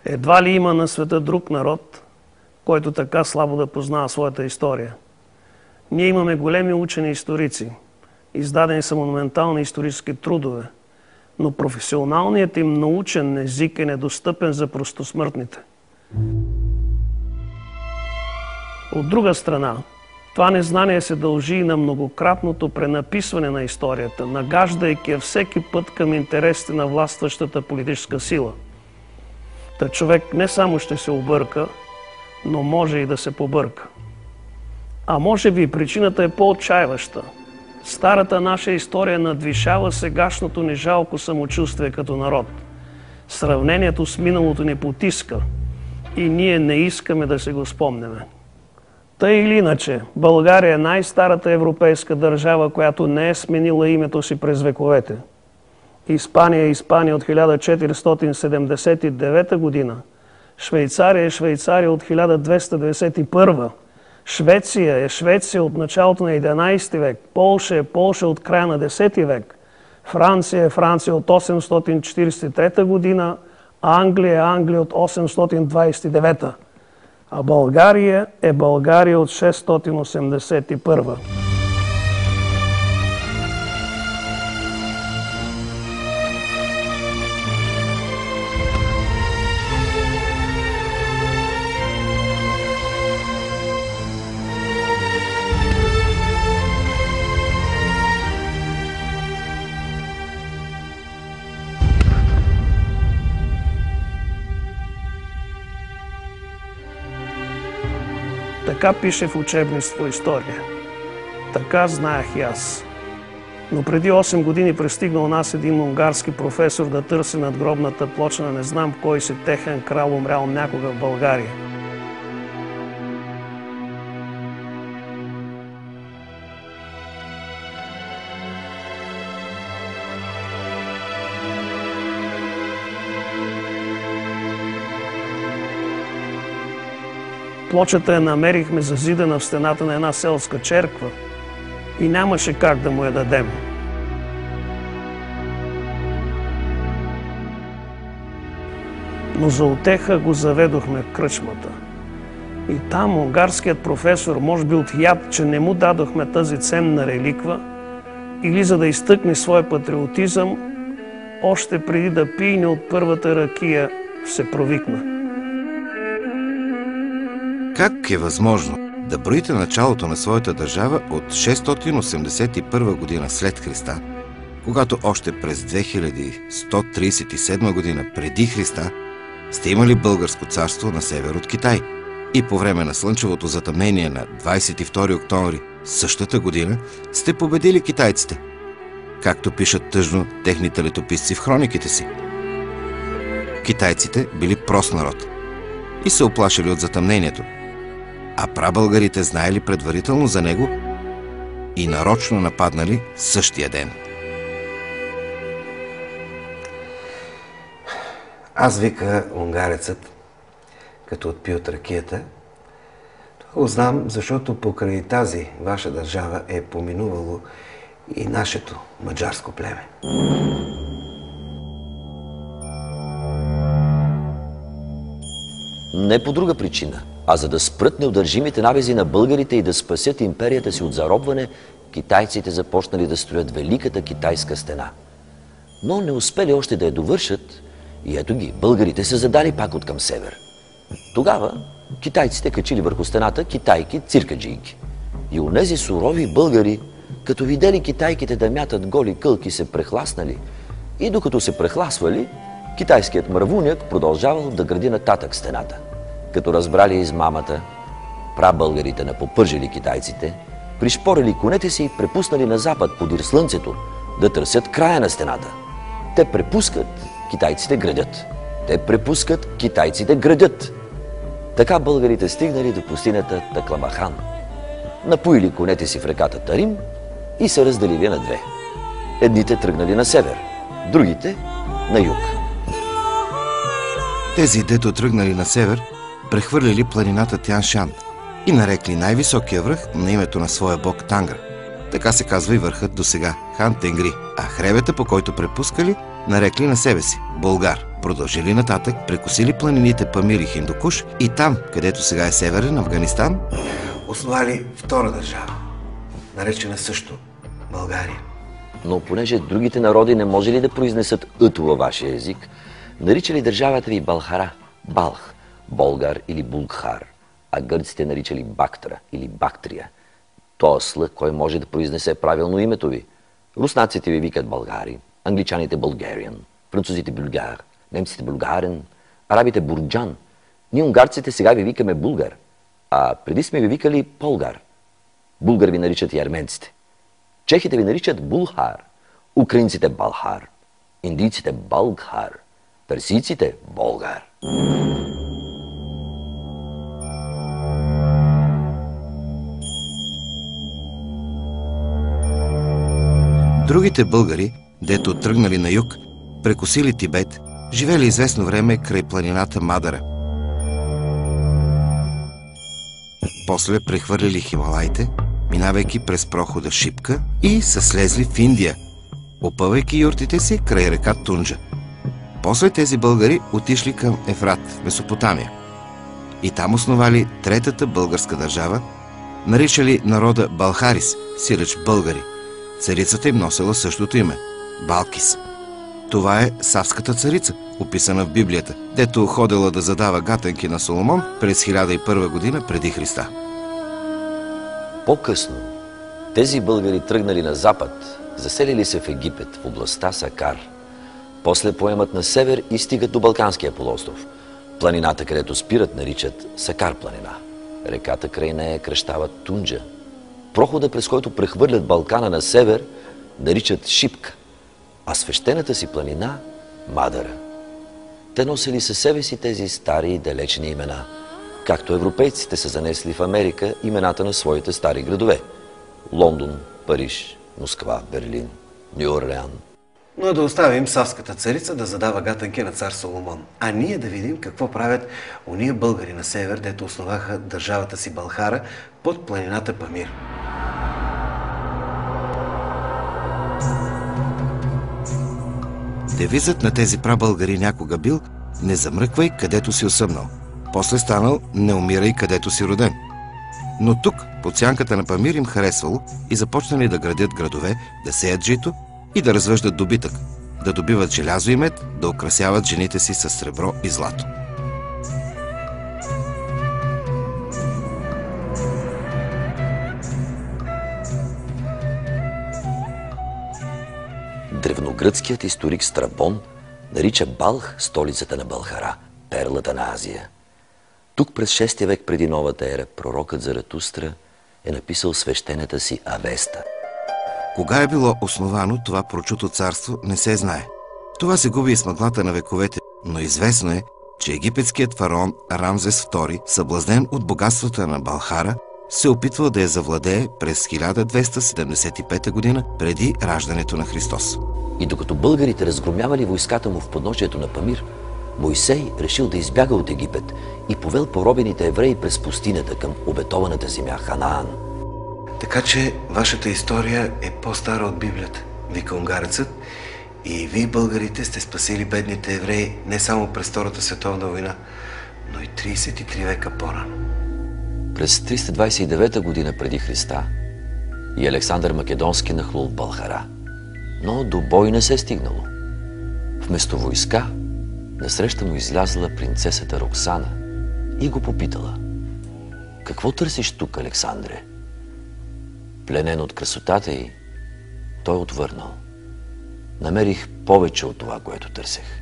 Едва ли има на света друг народ, който така слабо да познава своята история. Ние имаме големи учени историци, издадени са монументални исторически трудове, но професионалният им научен език е недостъпен за простосмъртните. От друга страна, това незнание се дължи и на многократното пренаписване на историята, нагаждайки я всеки път към интересите на властващата политическа сила. Та човек не само ще се обърка, но може и да се побърка. А може би причината е по-отчаиваща. Старата наша история надвишава сегашното ни жалко самочувствие като народ. Сравнението с миналото ни потиска и ние не искаме да се го спомняме. Тъй или иначе, България е най-старата европейска държава, която не е сменила името си през вековете. Испания е Испания от 1479 година, Швейцария е Швейцария от 1291, Швеция е Швеция от началото на 11 век, Полша е Полша от края на 10 век, Франция е Франция от 843 година, Англия е Англия от 829, а България е България от 681. Така пише в учебниците по история. Така знаех и аз. Но преди 8 години пристигна у нас един унгарски професор да търси надгробната плоча на не знам кой си техен крал, умрял някога в България. Плочата я намерихме зазидана в стената на една селска черква и нямаше как да му я дадем. Но за утеха го заведохме в кръчмата. И там унгарският професор, може би от яд, че не му дадохме тази ценна реликва, или за да изтъкне своя патриотизъм, още преди да пине от първата ракия, се провикна. Как е възможно да броите началото на своята държава от 681 година след Христа, когато още през 2137 година преди Христа сте имали българско царство на север от Китай и по време на слънчевото затъмнение на 22 октомври същата година сте победили китайците, както пишат тъжно техните летописци в хрониките си. Китайците били прост народ и се оплашили от затъмнението, а прабългарите знаели предварително за него и нарочно нападнали същия ден. Аз, вика унгарецът, като отпи от ракията, това го знам, защото покрай тази ваша държава е поминувало и нашето маджарско племе. Не по друга причина, а за да спрат неудържимите набези на българите и да спасят империята си от заробване, китайците започнали да строят Великата китайска стена. Но не успели още да я довършат и ето ги, българите се задали пак от към север. Тогава китайците качили върху стената китайки, циркаджийки. И онези сурови българи, като видели китайките да мятат голи кълки, се прехласнали и докато се прехласвали, китайският мравуняк продължавал да гради нататък стената. Като разбрали измамата, прабългарите напопържили китайците, пришпорили конете си и препуснали на запад подир слънцето да търсят края на стената. Те препускат, китайците градят. Те препускат, китайците градят. Така българите стигнали до пустинята Такламахан. Напоили конете си в реката Тарим и се разделили на две. Едните тръгнали на север, другите на юг. Тези, дето тръгнали на север, прехвърляли планината Тяншан и нарекли най-високия връх на името на своя бог Тангра. Така се казва и върхът досега – Хан Тенгри, а хребета, по който препускали, нарекли на себе си – Болгар. продължили нататък, прекосили планините Памир и Хиндукуш и там, където сега е Северен Афганистан, основали втора държава, наречена също България. Но понеже другите народи не може ли да произнесат ъто във вашия език, наричали държавата ви Балхара, Балх, Болгар или Булгхар, а гърците наричали Бактра или Бактрия. Тоест слъх, кой може да произнесе правилно името ви. Руснаците ви викат българи, англичаните Bulgarian, французите Булгар, немците Булгарен, арабите Бурджан. Ние унгарците сега ви викаме Булгар, а преди сме ви викали Полгар. Булгар ви наричат и арменците. Чехите ви наричат Булхар, украинците Балхар, индийците Балгхар, персийците Болгар. Другите българи, дето тръгнали на юг, прекосили Тибет, живели известно време край планината Мадара. После прехвърлили Хималайте, минавайки през прохода Шипка и са слезли в Индия, опъвайки юртите си край река Тунджа. После тези българи отишли към Ефрат, в Месопотамия. И там основали третата българска държава, наричали народа Балхарис, сиреч българи. Царицата им носила същото име – Балкис. Това е Савската царица, описана в Библията, дето ходила да задава гатанки на Соломон през 1001 година преди Христа. По-късно тези българи тръгнали на запад, заселили се в Египет, в областта Сакар. После поемат на север и стигат до Балканския полуостров. Планината, където спират, наричат Сакар планина. Реката край нея кръщава Тунджа. Прохода, през който прехвърлят Балкана на север, наричат Шипка, а свещената си планина – Мадара. Те носили със себе си тези стари и далечни имена, както европейците са занесли в Америка имената на своите стари градове – Лондон, Париж, Москва, Берлин, Ню Орлеан. Но да оставим Савската царица да задава гатанки на цар Соломон, а ние да видим какво правят ония българи на север, дето основаха държавата си Балхара под планината Памир. Девизът на тези прабългари някога бил «Не замръквай, където си осъмнал». После станал «Не умирай, където си роден». Но тук, под сянката на Памир, им харесвало и започнали да градят градове, да сеят жито и да развъждат добитък, да добиват желязо и мед, да украсяват жените си с сребро и злато. Древногръцкият историк Страбон нарича Балх столицата на Балхара, перлата на Азия. Тук през 6 век преди новата ера пророкът Заратустра е написал свещената си Авеста. Кога е било основано това прочуто царство, не се знае. Това се губи из мъглата на вековете, но известно е, че египетският фараон Рамзес II, съблазнен от богатствата на Балхара, се опитвал да я завладее през 1275 година преди раждането на Христос. И докато българите разгромявали войската му в подножието на Памир, Мойсей решил да избяга от Египет и повел поробените евреи през пустинята към обетованата земя Ханаан. Така че вашата история е по-стара от Библията, вика унгарецът, и вие, българите, сте спасили бедните евреи не само през Втората световна война, но и 33 века по-рано. През 329 година преди Христа и Александър Македонски нахлул в Балхара, но до бой не се стигнало. Вместо войска, насреща му излязла принцесата Роксана и го попитала: „Какво търсиш тук, Александре?“ Пленен от красотата й, той отвърнал: „Намерих повече от това, което търсех.“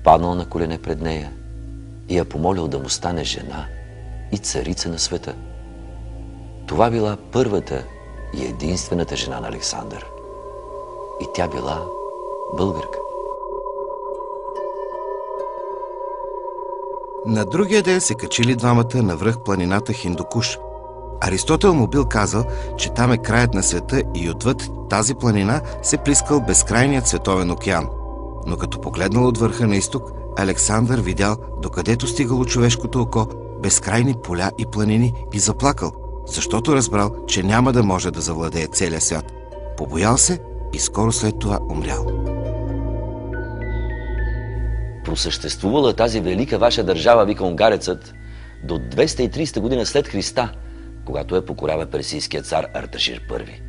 Паднал на колене пред нея и я помолил да му стане жена и царица на света. Това била първата и единствената жена на Александър. И тя била българка. На другия ден се качили двамата на връх планината Хиндукуш. Аристотел му бил казал, че там е краят на света и отвъд тази планина се плискал безкрайният световен океан. Но като погледнал от върха на изток, Александър видял, докъдето стигало човешкото око, безкрайни поля и планини и заплакал, защото разбрал, че няма да може да завладее целия свят. Побоял се и скоро след това умрял. Просъществувала тази велика ваша държава, вика унгарецът, до 230 година след Христа, когато я покорява персийският цар Арташир I.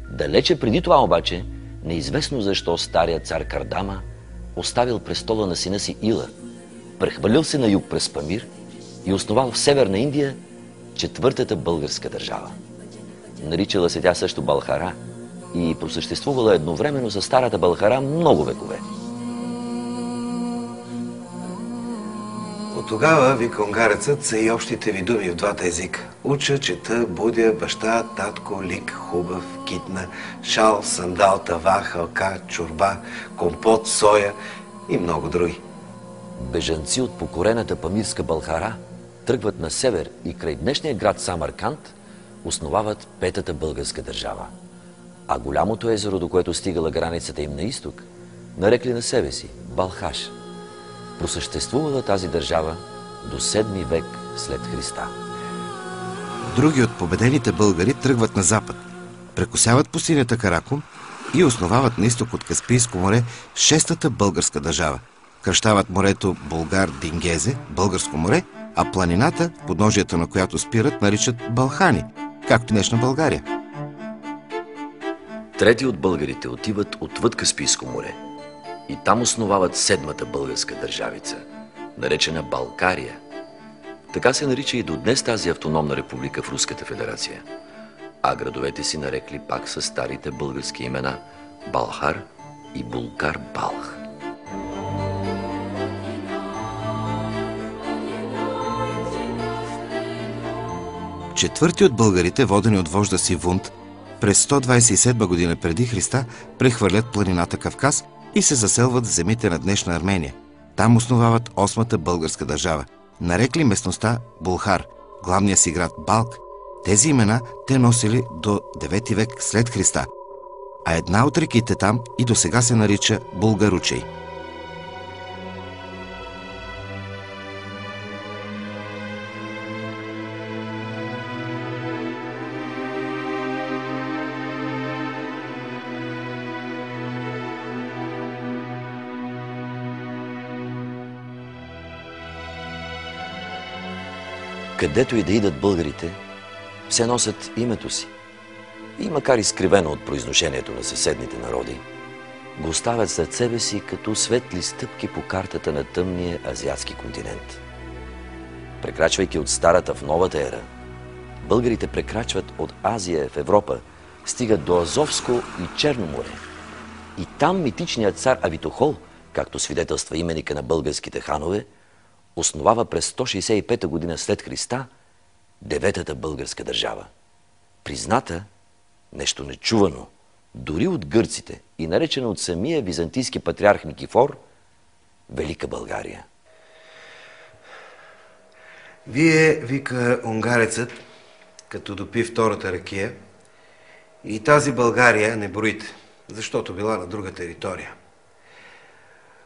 Далече преди това обаче, неизвестно защо старият цар Кардама оставил престола на сина си Ила, прехвърлил се на юг през Памир и основал в Северна Индия четвъртата българска държава. Наричала се тя също Балхара и просъществувала едновременно с старата Балхара много векове. От тогава, вика унгарецът, са и общите ви думи в двата езика. Уча, чета, будя, баща, татко, лик, хубав, китна, шал, сандал, тава, халка, чорба, компот, соя и много други. Бежанци от покорената памирска Балхара тръгват на север и край днешния град Самарканд основават петата българска държава. А голямото езеро, до което стигала границата им на изток, нарекли на себе си Балхаш. Просъществувала тази държава до 7 век след Христа. Други от победените българи тръгват на запад, прекосяват пустинята Каракум и основават на изток от Каспийско море шестата българска държава. Кръщават морето Болгар-Дингезе, Българско море, а планината, подножията на която спират, наричат Балхани, както днешна България. Трети от българите отиват отвъд Каспийско море и там основават седмата българска държавица, наречена Балкария. Така се нарича и до днес тази автономна република в Руската федерация. А градовете си нарекли пак със старите български имена Балхар и Булкар-Балх. Четвърти от българите, водени от вожда си Вунт, през 127 година преди Христа прехвърлят планината Кавказ и се заселват в земите на днешна Армения. Там основават осмата българска държава. Нарекли местността Булхар, главния си град Балк. Тези имена те носили до 9 век след Христа, а една от реките там и до сега се нарича Булгаручей. Където и да идат българите, все носят името си. И макар изкривено от произношението на съседните народи, го оставят след себе си като светли стъпки по картата на тъмния азиатски континент. Прекрачвайки от старата в новата ера, българите прекрачват от Азия в Европа, стигат до Азовско и Черно море. И там митичният цар Авитохол, както свидетелства именика на българските ханове, основава през 165 година след Христа деветата българска държава. Призната, нещо нечувано, дори от гърците и наречена от самия византийски патриарх Никифор, Велика България. Вие, вика унгарецът, като допи втората ракия, и тази България не броите, защото била на друга територия.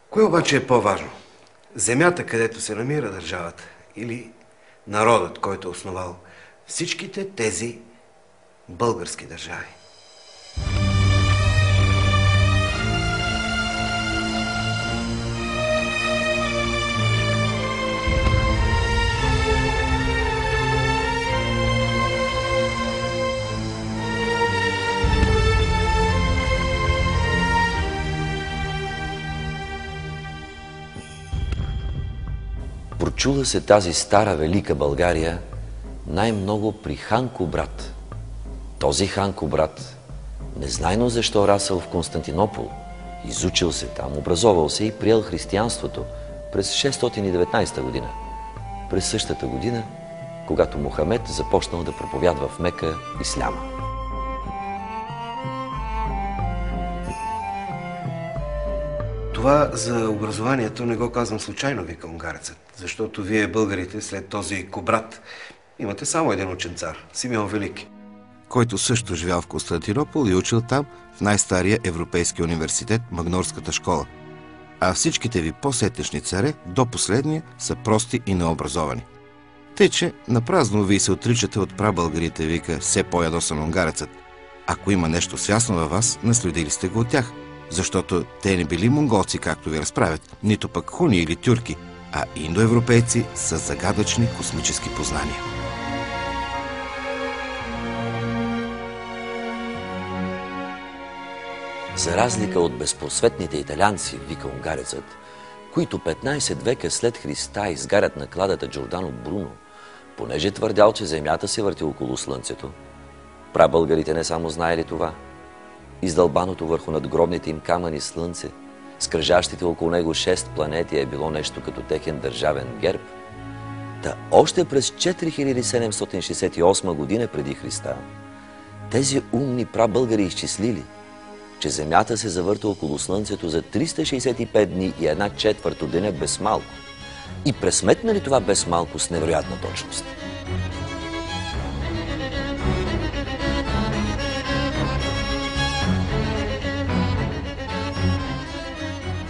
Кое обаче е по-важно? Земята, където се намира държавата, или народът, който е основал всичките тези български държави? Прочула се тази стара велика България най-много при хан Кубрат. Този хан Кубрат, незнайно защо расъл в Константинопол, изучил се там, образовал се и приел християнството през 619 година. През същата година, когато Мохамед започнал да проповядва в Мека исляма. Това за образованието не го казвам случайно, вика унгарецът, защото вие, българите, след този Кубрат, имате само един учен цар – Симеон Велики, който също живял в Константинопол и учил там в най-стария европейски университет – Магнорската школа. А всичките ви по-сетешни царе, до последния, са прости и необразовани. Тъй, че напразно вие се отричате от прабългарите, вика все по-ядосан унгарецът. Ако има нещо свясно във вас, наследили сте го от тях. защото те не били монголци, както ви разправят, нито пък хуни или тюрки, а индоевропейци с загадъчни космически познания. За разлика от безпросветните италианци, вика унгарецът, които 15 века след Христа изгарят накладата Джордано Бруно, понеже твърдял, че земята се върти около слънцето, прабългарите не само знаели това. Издълбаното върху надгробните им камъни слънце, с кръжащите около него 6 планети е било нещо като техен държавен герб. Та още през 4768 година преди Христа тези умни прабългари изчислили, че Земята се завърта около Слънцето за 365 дни и 1/4 от деня без малко. И пресметнали това без малко с невероятна точност.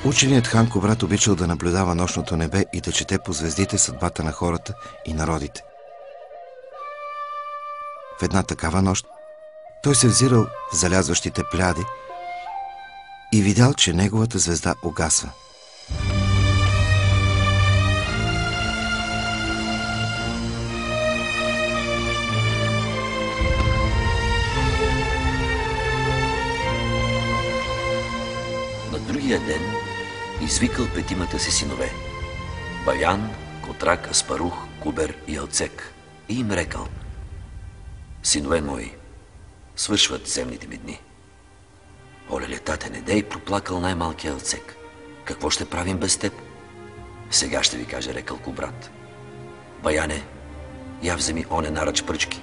Ученият хан Кубрат обичал да наблюдава нощното небе и да чете по звездите съдбата на хората и народите. В една такава нощ той се взирал в залязващите пляди и видял, че неговата звезда угасва. На другия ден извикал 5-мата си синове – Баян, Котрак, Аспарух, Кубер и Алцек, и им рекал: синове мои, свършват земните ми дни. Олеле, тате, не дей, проплакал най-малкия Алцек. Какво ще правим без теб? Сега ще ви каже, рекал Кубрат. Баяне, я вземи оне наръч пръчки.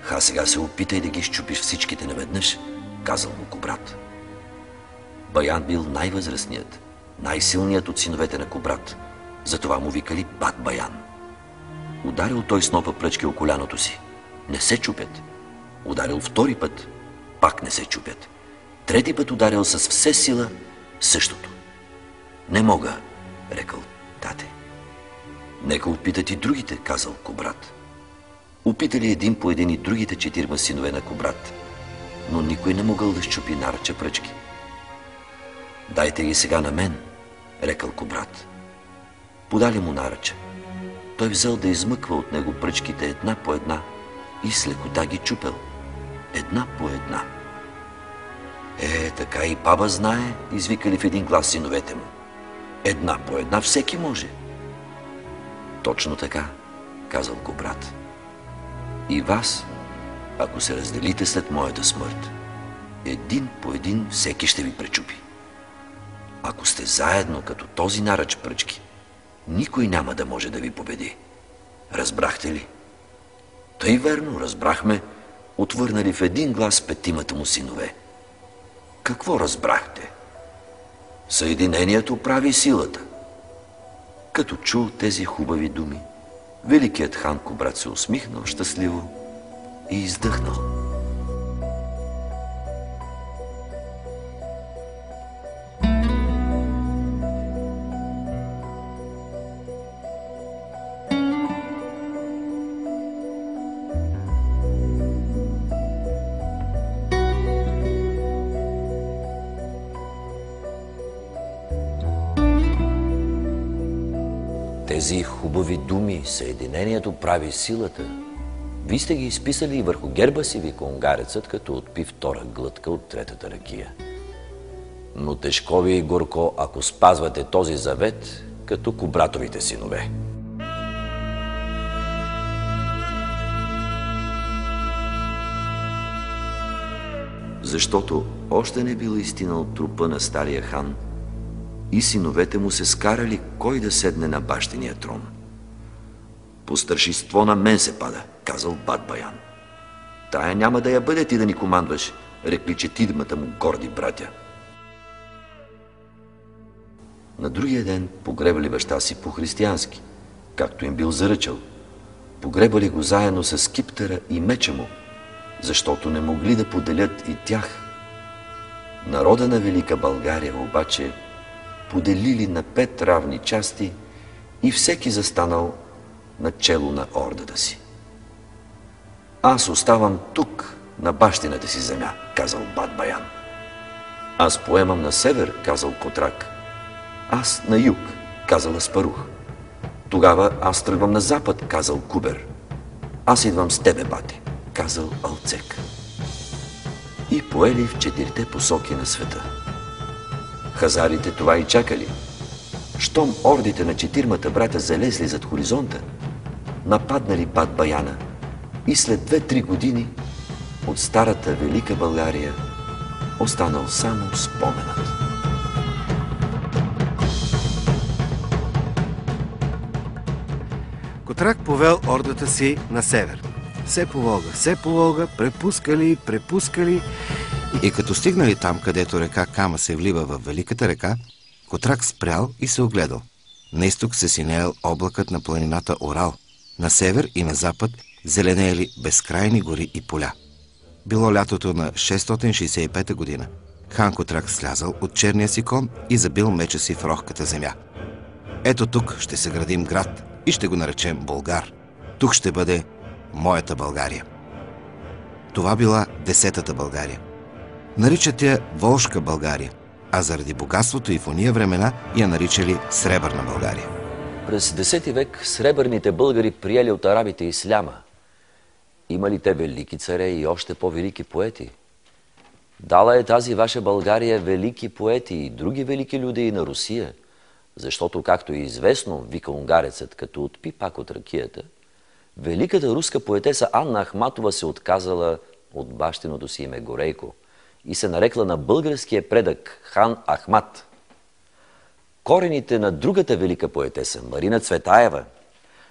Ха, сега се опитай да ги щупиш всичките наведнъж, казал му Кубрат. Баян бил най-възрастният, най-силният от синовете на Кубрат. Затова му викали Бат Баян. Ударил той снопа пръчки о коляното си. Не се чупят. Ударил втори път. Пак не се чупят. Трети път ударил с все сила същото. Не мога, рекал тате. Нека опитат и другите, казал Кубрат. Опитали един по един и другите 4 синове на Кубрат, но никой не могъл да щупи наръча пръчки. Дайте ги сега на мен, рекал Кубрат. Подали му наръча. Той взел да измъква от него пръчките една по една и с лекота ги чупел. Една по една. Така и баба знае, извикали в един глас синовете му. Една по една всеки може. Точно така, казал Кубрат. И вас, ако се разделите след моята смърт, един по един всеки ще ви пречупи. Ако сте заедно като този наръч пръчки, никой няма да може да ви победи. Разбрахте ли? Тъй верно, разбрахме, отвърнали в един глас 5-мата му синове. Какво разбрахте? Съединението прави силата. Като чул тези хубави думи, великият хан Кубрат се усмихнал щастливо и издъхнал. Тези хубави думи, съединението прави силата, ви сте ги изписали и върху герба си, вика унгарецът, като отпи втора глътка от третата ракия. Но тежко ви и горко, ако спазвате този завет, като Кубратовите синове. Защото още не бил изтинал трупа на стария хан и синовете му се скарали кой да седне на бащиния трон. По старшинство на мен се пада, казал Бат Баян. Тая няма да я бъде ти да ни командваш, рекли 4 му горди братя. На другия ден погребали баща си по-християнски, както им бил заръчал. Погребали го заедно с скиптера и меча му, защото не могли да поделят и тях. Народа на Велика България обаче поделили на 5 равни части и всеки застанал на чело на ордата си. Аз оставам тук, на бащината си земя, казал Бат Баян. Аз поемам на север, казал Котрак. Аз на юг, казал Аспарух. Тогава аз тръгвам на запад, казал Кубер. Аз идвам с тебе, бате, казал Алцек. И поели в 4 посоки на света. Хазарите това и чакали. Щом ордите на 4 брата залезли зад хоризонта, нападнали Бат Баяна и след 2-3 години от старата Велика България останал само споменът. Котрак повел ордата си на север. Все по Волга, препускали. И като стигнали там, където река Кама се влива в Великата река, Котрак спрял и се огледал. На изток се синеял облакът на планината Орал. На север и на запад зеленеели безкрайни гори и поля. Било лятото на 665 година. Хан Котрак слязал от черния си кон и забил меча си в рохката земя. Ето тук ще се градим град и ще го наречем Болгар. Тук ще бъде моята България. Това била 10-та България. Наричат я Волжка България, а заради богатството и в ония времена я наричали Сребърна България. През 10 век сребърните българи приели от арабите исляма. Имали те велики царе и още по-велики поети. Дала е тази ваша България велики поети и други велики люди и на Русия, защото, както е известно, вика унгарецът, като отпи пак от ракията, великата руска поетеса Анна Ахматова се отказала от бащиното си име Горейко и се нарекла на българския предък хан Ахмат. Корените на другата велика поетеса, Марина Цветаева,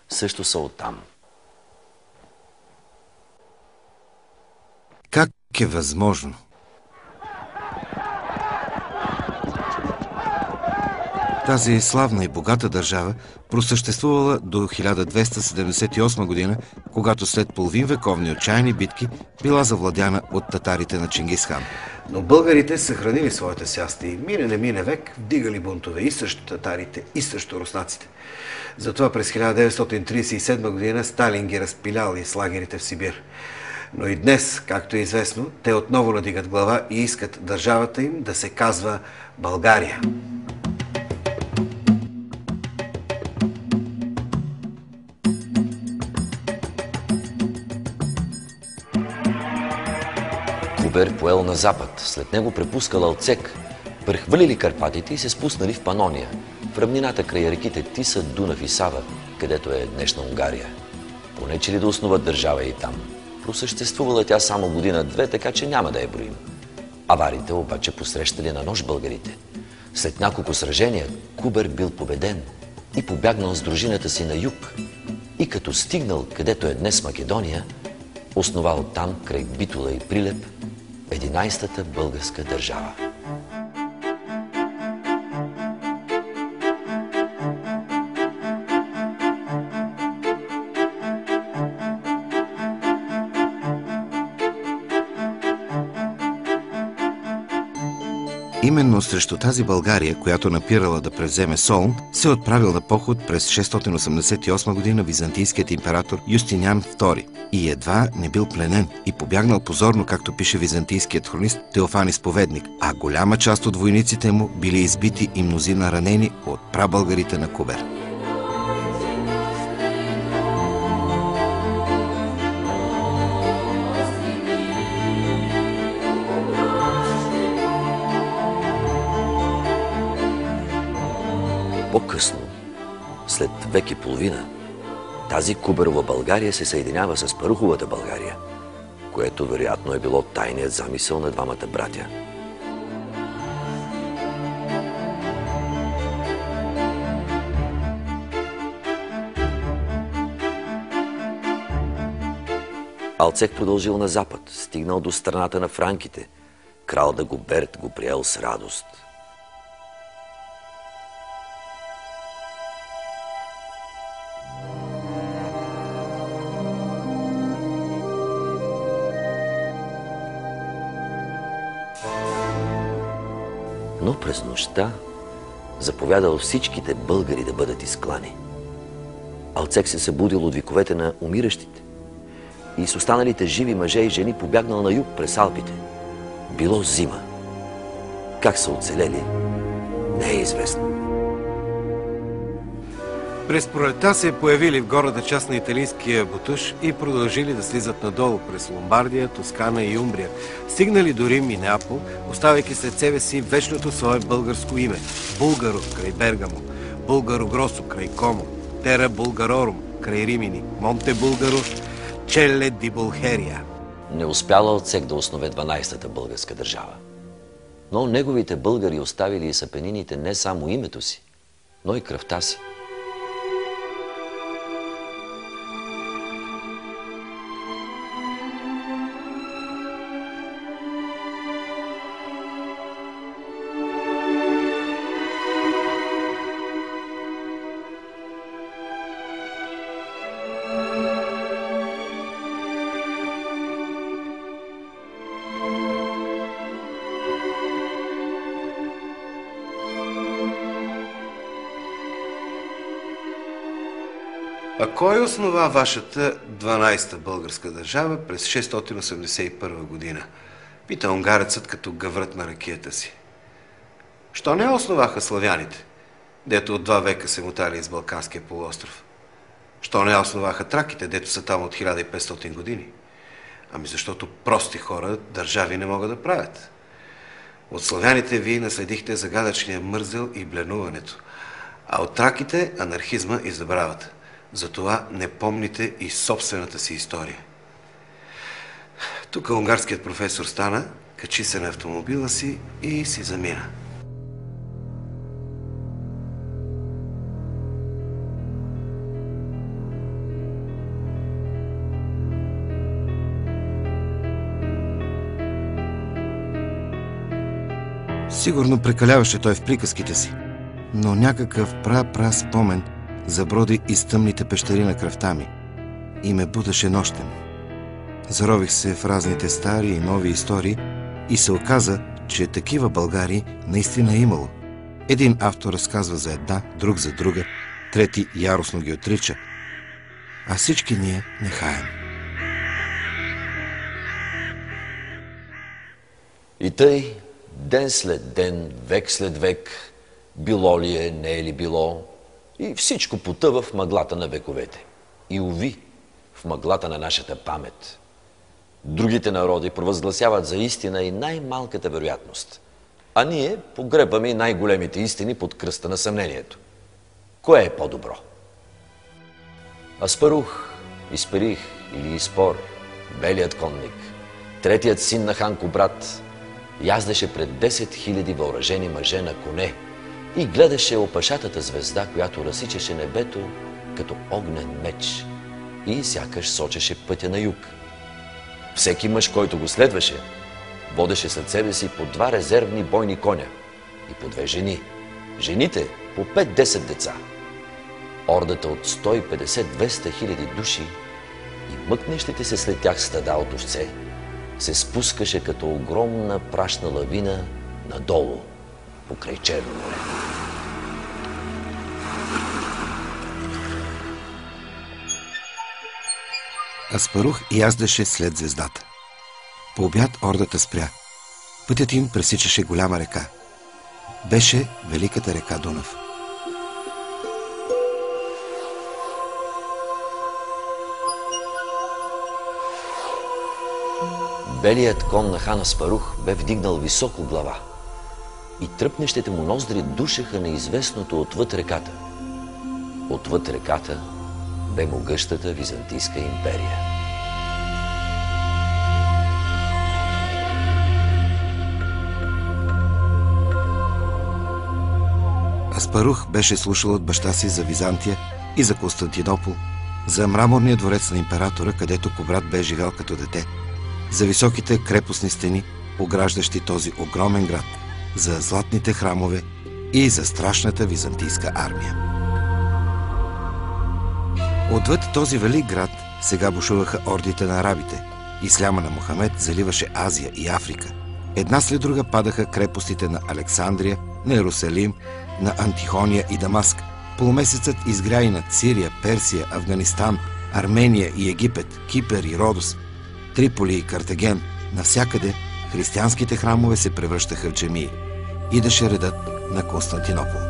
също са оттам. Как е възможно? Тази славна и богата държава просъществувала до 1278 година, когато след половинвековни отчаяни битки била завладяна от татарите на Чингис хан. Но българите съхранили своята сяста и мине не мине век вдигали бунтове и срещу татарите, и срещу руснаците. Затова през 1937 година Сталин ги разпилял из лагерите в Сибир. Но и днес, както е известно, те отново надигат глава и искат държавата им да се казва България. Кубер поел на запад, след него препускал Алцек, прехвърлили Карпатите и се спуснали в Панония, в равнината край реките Тиса, Дунав и Сава, където е днешна Унгария. Понече ли да основат държава и там? Просъществувала тя само година-две, така че няма да я броим. Аварите обаче посрещали на нож българите. След няколко сражения Кубер бил победен и побягнал с дружината си на юг. И като стигнал, където е днес Македония, основал там, край Битола и Прилеп, 11-та българска държава. Именно срещу тази България, която напирала да превземе Солун, се отправил на поход през 688 година византийският император Юстиниан II и едва не бил пленен и побягнал позорно, както пише византийският хронист Теофан Изповедник, а голяма част от войниците му били избити и мнозина ранени от прабългарите на Кубер. По-късно, след век и половина, тази Куберова България се съединява с Паруховата България, което вероятно е било тайният замисъл на двамата братя. Алцек продължил на запад, стигнал до страната на франките. Крал Дагоберт го приел с радост. Но през нощта заповядал всичките българи да бъдат изклани. Алцек се събудил от виковете на умиращите и с останалите живи мъже и жени побягнал на юг през Алпите. Било зима. Как са оцелели, не е известно. През пролета се появили в горната част на италийския Бутуш и продължили да слизат надолу през Ломбардия, Тоскана и Умбрия. Стигнали до Рим и Неапол, оставяйки след себе си вечното свое българско име – Булгаро край Бергамо, Булгаро Гросо край Комо, Тера Булгарорум край Римини, Монте Булгаро, Челле ди Булхерия. Не успяла отсек да основе 12-та българска държава. Но неговите българи оставили из Апенините не само името си, но и кръвта си. А кой основа вашата 12-та българска държава през 681 година? Пита унгарецът, като гаврът на ракията си. Що не основаха славяните, дето от 2 века се мотали из Балканския полуостров? Що не основаха траките, дето са там от 1500 години? Ами защото прости хора държави не могат да правят. От славяните вие наследихте загадъчния мързел и бленуването, а от траките анархизма и забравата. Затова не помните и собствената си история. Тук унгарският професор стана, качи се на автомобила си и си замина. Сигурно прекаляваше той в приказките си, но някакъв пра спомен заброди из тъмните пещери на кръвта ми и ме будеше нощем. Зарових се в разните стари и нови истории и се оказа, че такива Българи наистина е имало. Един автор разказва за една, друг за друга, трети яростно ги отрича, а всички ние не хаем. И тъй, ден след ден, век след век, било ли е, не е ли било, и всичко потъва в мъглата на вековете. И уви, в мъглата на нашата памет. Другите народи провъзгласяват за истина и най-малката вероятност, а ние погребаме и най-големите истини под кръста на съмнението. Кое е по-добро? Аспарух, Исперих или Испор, белият конник, третият син на хан Кубрат, яздеше пред 10 000 въоръжени мъже на коне и гледаше опашатата звезда, която разсичаше небето като огнен меч и сякаш сочеше пътя на юг. Всеки мъж, който го следваше, водеше след себе си по 2 резервни бойни коня и по 2 жени. Жените по 5-10 деца. Ордата от 150-200 хиляди души и мъкнещите се след тях стада от овце се спускаше като огромна прашна лавина надолу покрай Черно море. Аспарух яздеше след звездата. По обяд ордата спря. Пътят им пресичаше голяма река. Беше великата река Дунав. Белият кон на хан Аспарух бе вдигнал високо глава и тръпнещите му ноздри душеха неизвестното отвъд реката. Отвъд реката бе могъщата Византийска империя. Аспарух беше слушал от баща си за Византия и за Константинопол, за мраморния дворец на императора, където Кубрат бе живял като дете, за високите крепостни стени, ограждащи този огромен град, за златните храмове и за страшната византийска армия. Отвъд този велик град сега бушуваха ордите на арабите. Исляма на Мохамед заливаше Азия и Африка. Една след друга падаха крепостите на Александрия, на Иерусалим, на Антихония и Дамаск. Полумесецът изгря и над Сирия, Персия, Афганистан, Армения и Египет, Кипър и Родос, Триполи и Картаген, навсякъде християнските храмове се превръщаха в джамии. Идеше редът на Константинопол.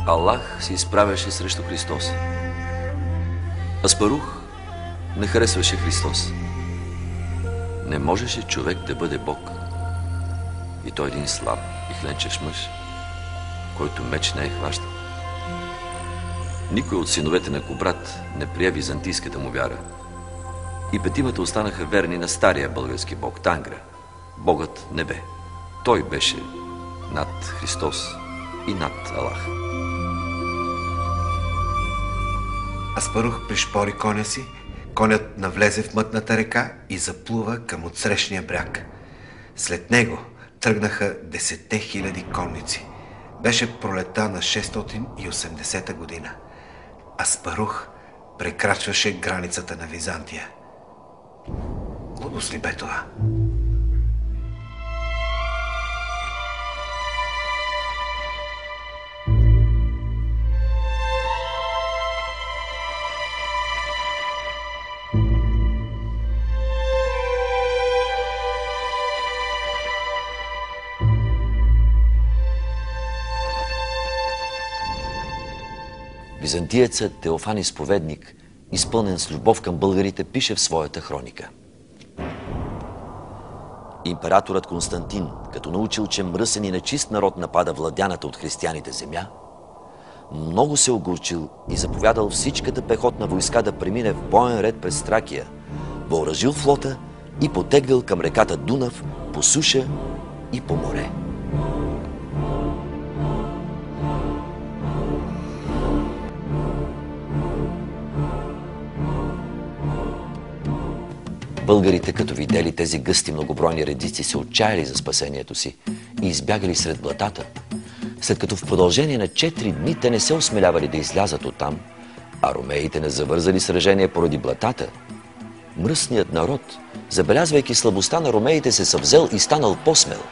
Аллах се изправяше срещу Христос. Аспарух не харесваше Христос. Не можеше човек да бъде Бог. И той един слаб и хленчеш мъж, който меч не е хващал. Никой от синовете на Кубрат не прие византийската му вяра. И петимата останаха верни на стария български бог Тангра, богът небе. Той беше над Христос и над Аллах. Аспарух пришпори коня си, конят навлезе в мътната река и заплува към отсрещния бряг. След него тръгнаха 10 000 конници. Беше пролета на 680 година. Аспарух прекрачваше границата на Византия. Глупост ли бе това? Византиецът Теофан Изповедник, изпълнен с любов към българите, пише в своята хроника. Императорът Константин, като научил, че мръсен и нечист народ напада владяната от християните земя, много се огорчил и заповядал всичката пехотна войска да премине в боен ред през Тракия, въоръжил флота и потеглил към реката Дунав по суша и по море. Българите, като видели тези гъсти многобройни редици, се отчаяли за спасението си и избягали сред блатата. След като в продължение на 4 дни те не се осмелявали да излязат оттам, а ромеите не завързали сражение поради блатата, мръсният народ, забелязвайки слабостта на ромеите, се съвзел и станал по-смел.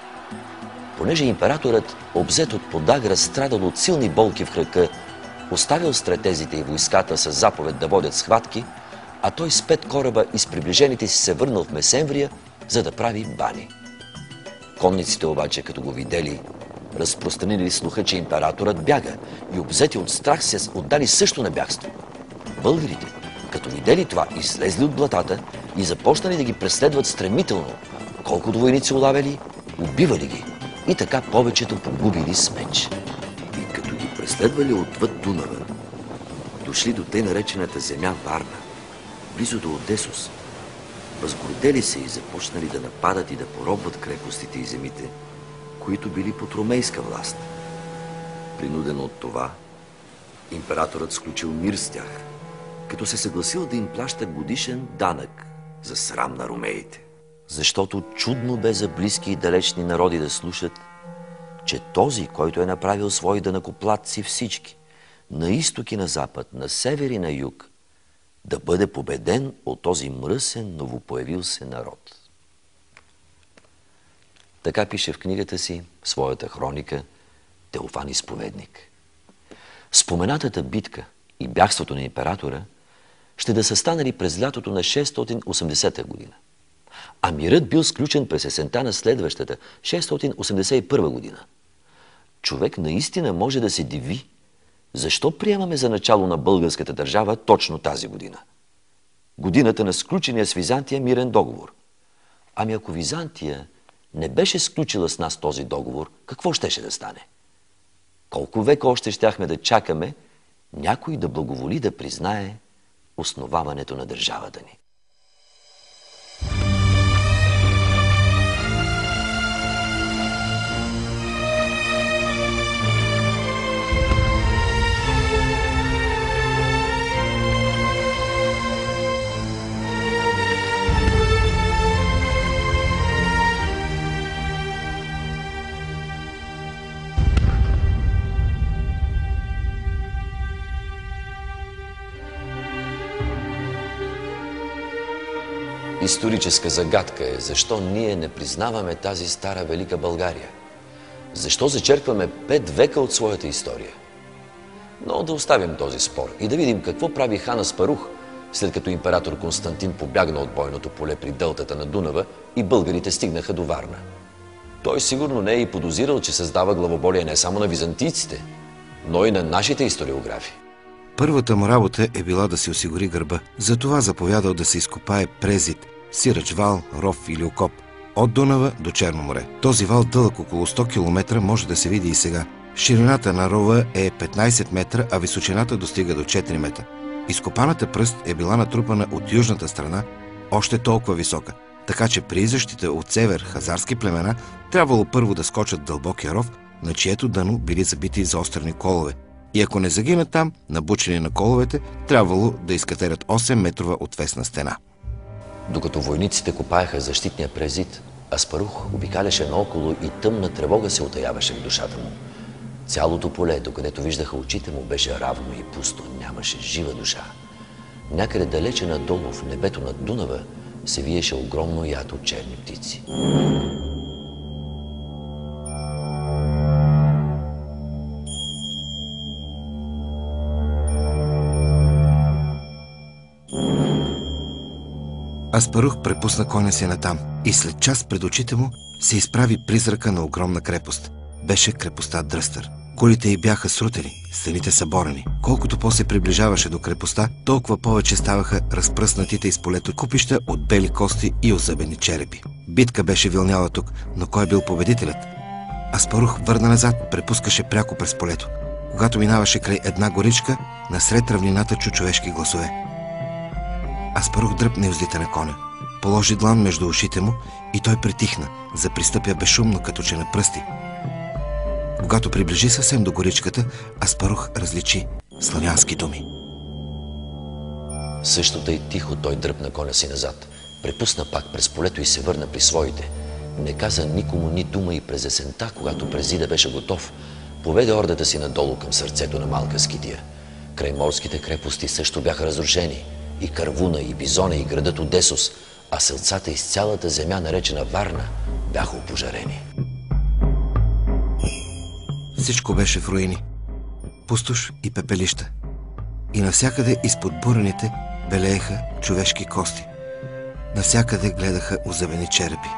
Понеже императорът, обзет от подагра, страдал от силни болки в крака, оставил стратезите и войската с заповед да водят схватки, а той с 5 кораба и с приближените си се върнал в Месемврия, за да прави бани. Конниците обаче, като го видели, разпространили слуха, че императорът бяга и обзети от страх се отдали също на бягство. Българите, като видели това, излезли от блатата и започнали да ги преследват стремително. Колкото войници улавяли, убивали ги и така повечето погубили с меч. И като ги преследвали отвъд Дунава, дошли до тъй наречената земя Варна, близо до Одесус, възгордели се и започнали да нападат и да поробват крепостите и земите, които били под ромейска власт. Принуден от това, императорът сключил мир с тях, като се съгласил да им плаща годишен данък за срам на ромеите. Защото чудно бе за близки и далечни народи да слушат, че този, който е направил свои данъкоплатци всички, на изток и на запад, на север и на юг, да бъде победен от този мръсен, новопоявил се народ. Така пише в книгата си, в своята хроника, Теофан Изповедник. Споменатата битка и бягството на императора ще да са станали през лятото на 680 година. А мирът бил сключен през есента на следващата, 681 година. Човек наистина може да се диви, защо приемаме за начало на българската държава точно тази година? Годината на сключения с Византия мирен договор. Ами ако Византия не беше сключила с нас този договор, какво щеше да стане? Колко века още щяхме да чакаме някой да благоволи да признае основаването на държавата ни? Историческа загадка е защо ние не признаваме тази стара велика България. Защо зачеркваме 5 века от своята история? Но да оставим този спор и да видим какво прави хан Аспарух, след като император Константин побягна от бойното поле при делтата на Дунава и българите стигнаха до Варна. Той сигурно не е и подозирал, че създава главоболие не само на византийците, но и на нашите историографи. Първата му работа е била да си осигури гърба. Затова заповядал да се изкопае презид, сиреч вал, ров или окоп от Дунава до Черно море. Този вал, дълъг около 100 км, може да се види и сега. Ширината на рова е 15 метра, а височината достига до 4 метра. Изкопаната пръст е била натрупана от южната страна, още толкова висока, така че приизащите от север хазарски племена трябвало първо да скочат дълбокия ров, на чието дъно били забити заострени колове. И ако не загинат там, набучени на коловете, трябвало да изкатерят 8-метрова отвесна стена. Докато войниците копаеха защитния презид, Аспарух обикаляше наоколо и тъмна тревога се утаяваше в душата му. Цялото поле, докъдето виждаха очите му, беше равно и пусто, нямаше жива душа. Някъде далече надолу, в небето над Дунава, се виеше огромно яд от черни птици. Аспарух препусна коня си натам и след час пред очите му се изправи призрака на огромна крепост. Беше крепостта Дръстър. Колите й бяха срутени, стените съборени. Колкото по-се приближаваше до крепостта, толкова повече ставаха разпръснатите из полето купища от бели кости и озъбени черепи. Битка беше вилняла тук, но кой бил победителят? Аспарух върна назад, препускаше пряко през полето. Когато минаваше край една горичка, насред равнината чу човешки гласове. Аспарух дръпне уздите на коня, положи длан между ушите му и той притихна, запристъпя безшумно, като че на пръсти. Когато приближи съвсем до горичката, Аспарух различи славянски думи. Също тъй тихо той дръпна коня си назад, препусна пак през полето и се върна при своите. Не каза никому ни дума и през есента, когато презида беше готов, поведе ордата си надолу към сърцето на Малка Скития. Крайморските крепости също бяха разрушени. И Карвуна, и Бизона, и градът Одесос, а селцата из цялата земя, наречена Варна, бяха опожарени. Всичко беше в руини, пустош и пепелища. И навсякъде изпод бурените белееха човешки кости. Навсякъде гледаха озъбени черепи.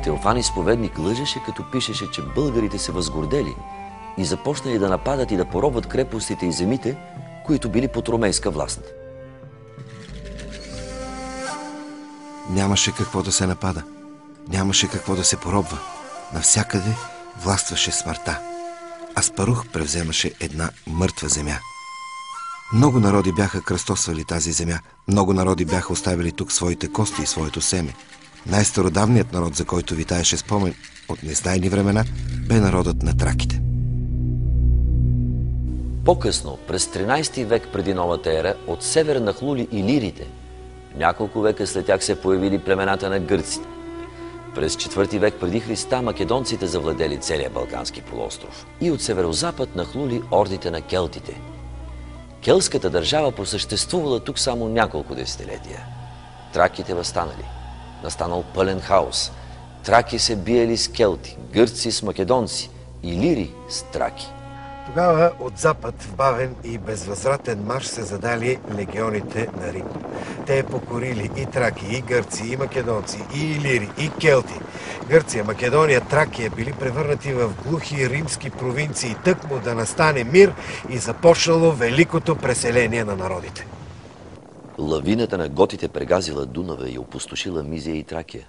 Теофан Изповедник лъжеше, като пишеше, че българите се възгордели и започнали да нападат и да поробват крепостите и земите, които били под ромейска власт. Нямаше какво да се напада. Нямаше какво да се поробва. Навсякъде властваше смъртта. Аспарух превземаше една мъртва земя. Много народи бяха кръстосвали тази земя. Много народи бяха оставили тук своите кости и своето семе. Най-стародавният народ, за който витаеше спомен от незнайни времена, бе народът на траките. По-късно, през 13 век преди новата ера, от север нахлули илирите. Няколко века след тях се появили племената на гърците. През 4 век преди Христа македонците завладели целия Балкански полуостров. И от северозапад нахлули ордите на келтите. Келтската държава просъществувала тук само няколко десетилетия. Траките възстанали. Настанал пълен хаос. Траки се биели с келти, гърци с македонци, илири с траки. Тогава от запад в бавен и безвъзвратен марш се задали легионите на Рим. Те покорили и траки, и гърци, и македонци, и илири, и келти. Гърция, Македония, Тракия били превърнати в глухи римски провинции, тъкмо да настане мир и започнало великото преселение на народите. Лавината на готите прегазила Дунава и опустошила Мизия и Тракия.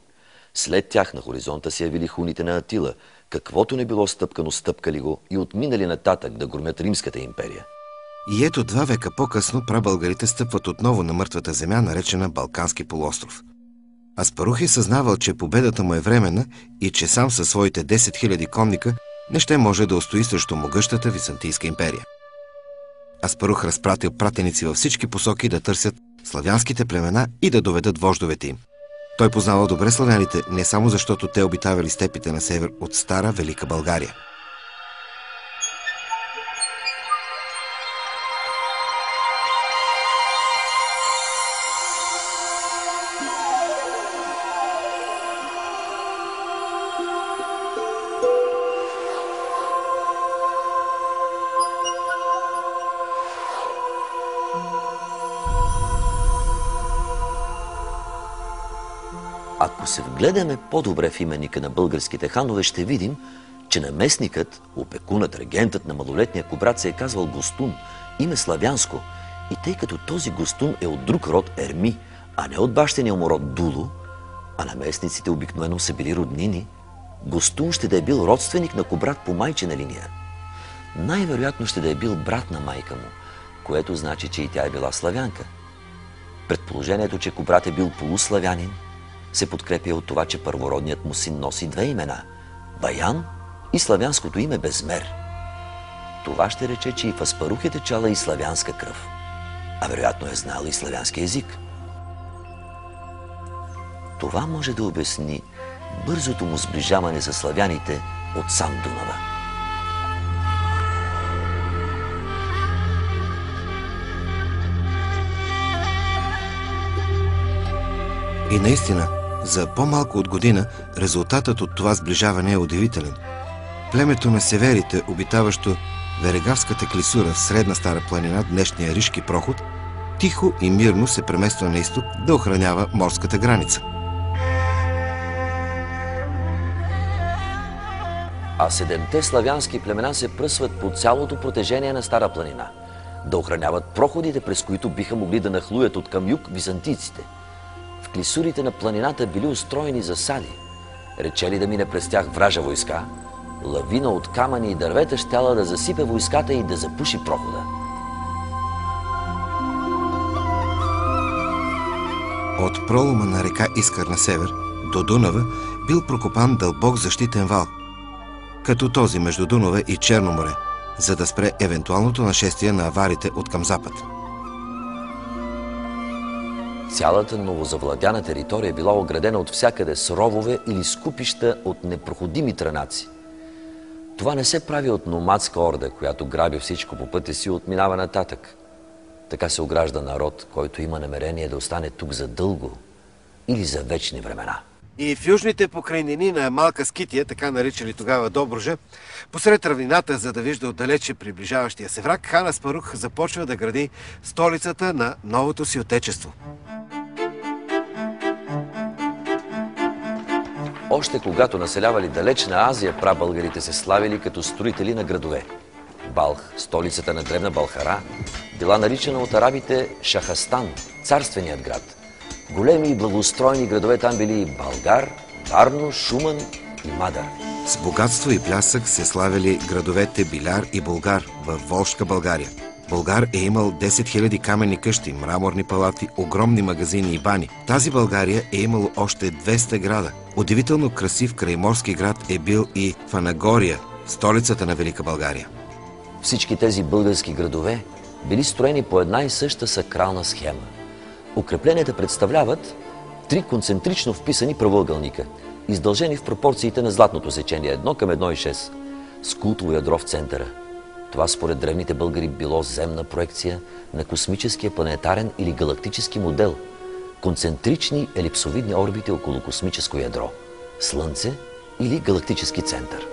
След тях на хоризонта се явили хуните на Атила, каквото не било стъпкано, стъпкали го и отминали нататък да громят Римската империя. И ето 2 века по-късно прабългарите стъпват отново на мъртвата земя, наречена Балкански полуостров. Аспарух е съзнавал, че победата му е временна и че сам със своите 10 000 конника не ще може да устои срещу могъщата Византийска империя. Аспарух разпратил пратеници във всички посоки да търсят славянските племена и да доведат вождовете им. Той познавал добре славяните не само защото те обитавали степите на север от стара Велика България. погледаме по-добре в именника на българските ханове, ще видим, че наместникът, опекунът, регентът на малолетния кобрат се е казвал Гостун, име славянско. И тъй като този Гостун е от друг род Ерми, а не от бащиния му род Дуло, а наместниците обикновено са били роднини, Гостун ще да е бил родственик на кобрат по майчина линия. Най-вероятно ще да е бил брат на майка му, което значи, че и тя е била славянка. Предположението, че кобрат е бил полуславянин, се подкрепя от това, че първородният му син носи две имена – Баян и славянското име Безмер. Това ще рече, че и в Аспарух е течала и славянска кръв, а вероятно е знал и славянски език. Това може да обясни бързото му сближаване с славяните от сам Дунава. И наистина, за по-малко от година резултатът от това сближаване е удивителен. Племето на северите, обитаващо Верегавската клисура в средна Стара планина, днешния Ришки проход, тихо и мирно се премества на изток да охранява морската граница. А седемте славянски племена се пръсват по цялото протежение на Стара планина, да охраняват проходите, през които биха могли да нахлуят от към юг византийците. В клисурите на планината били устроени засади. Речели да мине през тях вража войска, лавина от камъни и дървета щяла да засипе войската и да запуши прохода. От пролома на река Искър на север до Дунава бил прокопан дълбок защитен вал, като този между Дунава и Черно море, за да спре евентуалното нашествие на аварите от към запад. Цялата новозавладяна територия била оградена от всякъде с ровове или скупища от непроходими трънаци. Това не се прави от номадска орда, която граби всичко по пътя си и отминава нататък. Така се огражда народ, който има намерение да остане тук за дълго или за вечни времена. И в южните покрайнини на Малка Скития, така наричали тогава Добруджа, посред равнината, за да вижда отдалече приближаващия се враг, хан Аспарух започва да гради столицата на новото си отечество. Още когато населявали далечна Азия, прабългарите се славили като строители на градове. Балх, столицата на древна Балхара, била наричана от арабите Шахастан, царственият град. Големи и благоустроени градове там били Болгар, Варно, Шуман и Мадар. С богатство и плясък се славили градовете Биляр и Болгар в Волжка България. Болгар е имал 10 000 каменни къщи, мраморни палати, огромни магазини и бани. Тази България е имало още 200 града. Удивително красив крайморски град е бил и Фанагория, столицата на Велика България. Всички тези български градове били строени по една и съща сакрална схема. Укрепленията представляват 3 концентрично вписани правоъгълника, издължени в пропорциите на златното сечение 1 към 1,6, с култово ядро в центъра. Това според древните българи било земна проекция на космическия планетарен или галактически модел, концентрични елипсовидни орбити около космическо ядро, Слънце или галактически център.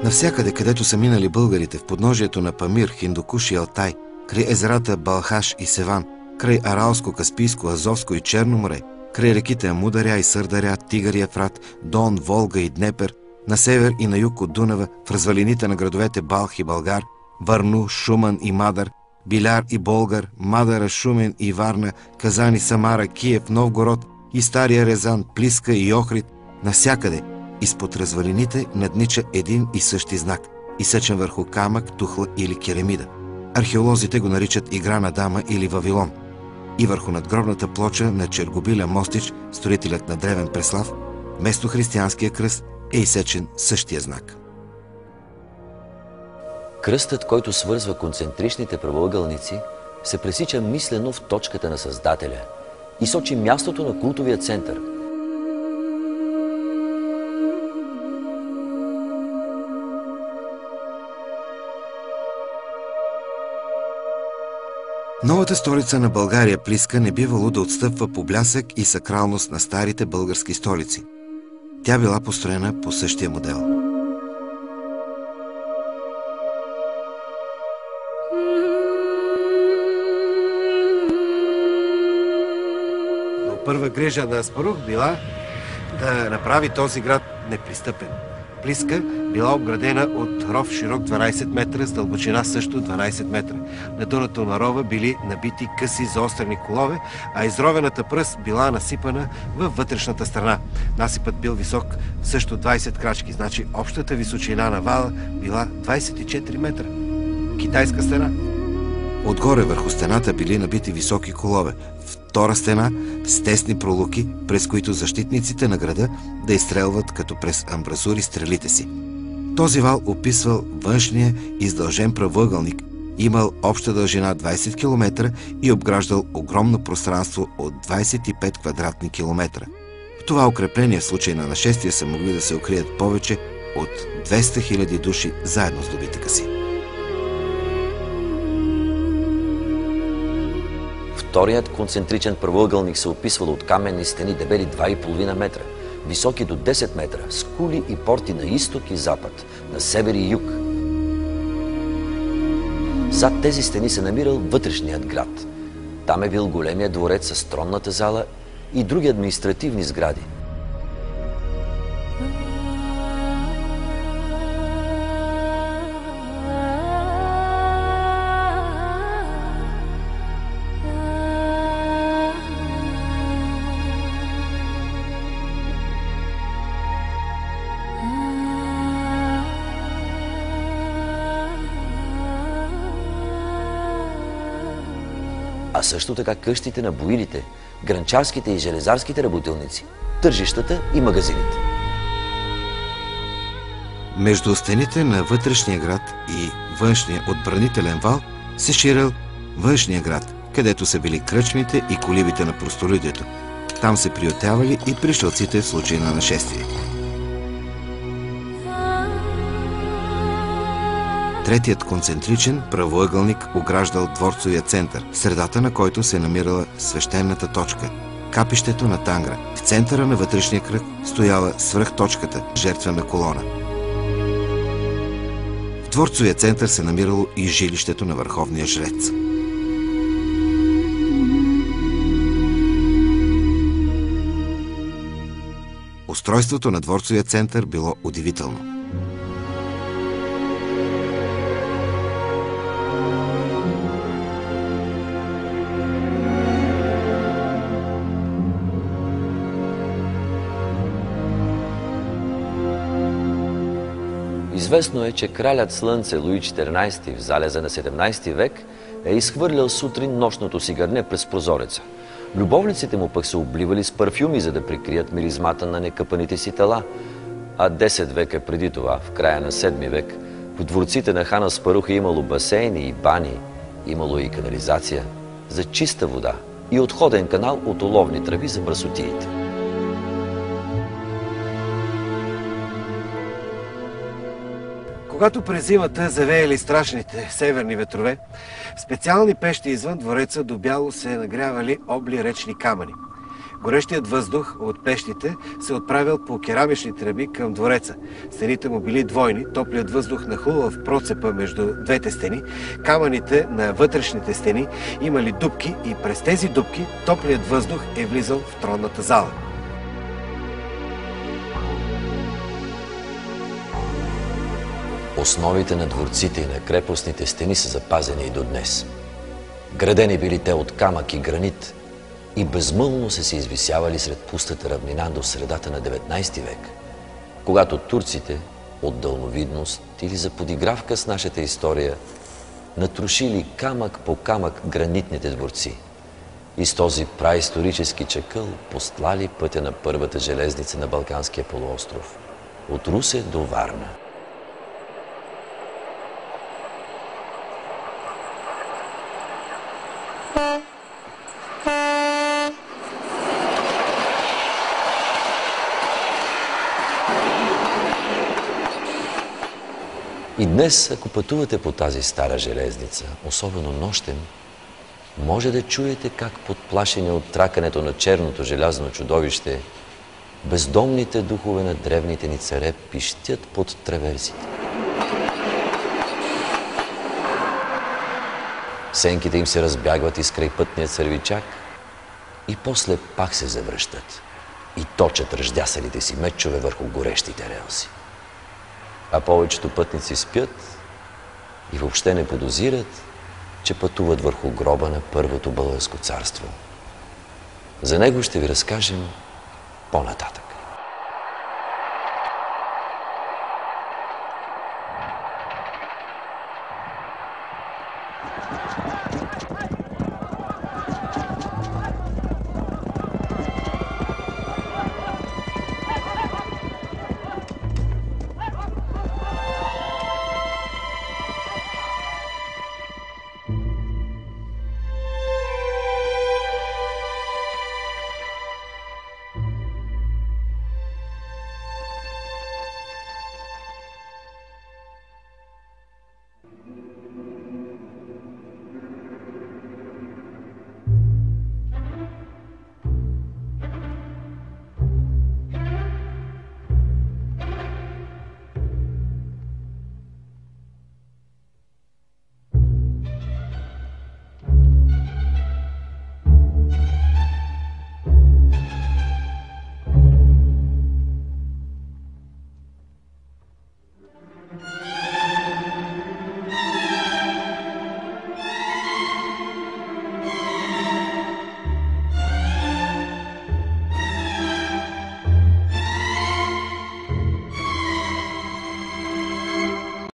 Навсякъде, където са минали българите, в подножието на Памир, Хиндукуш и Алтай, край езерата Балхаш и Севан, край Аралско, Каспийско, Азовско и Черно море, край реките Амударя и Сърдаря, Тигър и Ефрат, Дон, Волга и Днепер, на север и на юг от Дунава, в развалините на градовете Балх и Болгар, Варну, Шуман и Мадар, Биляр и Болгар, Мадара, Шумен и Варна, Казан и Самара, Киев, Новгород и Стария Резан, Плиска и Охрид, навсякъде изпод развалините наднича един и същи знак, изсечен върху камък, тухла или керамида. Археолозите го наричат Игра на дама или Вавилон. И върху надгробната плоча на Чергобиля Мостич, строителят на древен Преслав, вместо християнския кръст е изсечен същия знак. Кръстът, който свързва концентричните правоъгълници, се пресича мислено в точката на Създателя и сочи мястото на култовия център. Новата столица на България, Плиска, не бивало да отстъпва по блясък и сакралност на старите български столици. Тя била построена по същия модел. Но Първа грижа на Аспарух била да направи този град непристъпен. Плиска била обградена от ров широк 12 метра, с дълбочина също 12 метра. На дъното на рова били набити къси заострени колове, а изровената пръст била насипана във вътрешната страна. Насипът бил висок също 20 крачки, значи общата височина на вала била 24 метра. Китайска стена. Отгоре върху стената били набити високи колове. Втора стена с тесни пролуки, през които защитниците на града да изстрелват като през амбразури стрелите си. Този вал описвал външния издължен правоъгълник, имал обща дължина 20 км и обграждал огромно пространство от 25 квадратни километра. В това укрепление в случай на нашествие са могли да се укрият повече от 200 000 души заедно с добитъка си. Вторият концентричен правоъгълник се описвал от каменни стени дебели 2,5 метра, високи до 10 метра, с кули и порти на изток и запад, на север и юг. Зад тези стени се намирал вътрешният град. Там е бил големия дворец с тронната зала и други административни сгради. А също така къщите на боилите, гранчарските и железарските работилници, тържищата и магазините. Между стените на вътрешния град и външния отбранителен вал се ширил външния град, където са били кръчмите и колибите на простолюдието. Там се приютявали и пришълците в случай на нашествие. Третият концентричен правоъгълник ограждал дворцовия център, в средата на който се намирала свещената точка – капището на Тангра. В центъра на вътрешния кръг стояла свръхточката – жертвена колона. В дворцовия център се намирало и жилището на върховния жрец. Устройството на дворцовия център било удивително. Известно е, че кралят Слънце Луи XIV в залеза на 17 век е изхвърлял сутрин нощното си гърне през прозореца. Любовниците му пък се обливали с парфюми, за да прикрият миризмата на некъпаните си тела. А 10 века преди това, в края на 7 век, в дворците на хан Аспарух е имало басейни и бани, имало и канализация за чиста вода и отходен канал от оловни тръби за мръсотиите. Когато през зимата завеяли страшните северни ветрове, в специални пещи извън двореца до бяло се нагрявали обли речни камъни. Горещият въздух от пещите се отправил по керамични тръби към двореца. Стените му били двойни, топлият въздух нахлувал в процепа между двете стени. Камъните на вътрешните стени имали дупки и през тези дупки топлият въздух е влизал в тронната зала. Основите на дворците и на крепостните стени са запазени и до днес. Градени били те от камък и гранит и безмълвно се извисявали сред пустата равнина до средата на 19 век, когато турците от дълновидност или за подигравка с нашата история натрушили камък по камък гранитните дворци и с този праисторически чакъл постлали пътя на първата железница на Балканския полуостров от Русе до Варна. И днес, ако пътувате по тази стара железница, особено нощем, може да чуете как подплашени от тракането на черното желязно чудовище, бездомните духове на древните ни царе пищят под траверсите. Сенките им се разбягват из край пътния сервичак и после пак се завръщат и точат ръждясалите си мечове върху горещите релси. А повечето пътници спят и въобще не подозират, че пътуват върху гроба на Първото българско царство. За него ще ви разкажем по-нататък.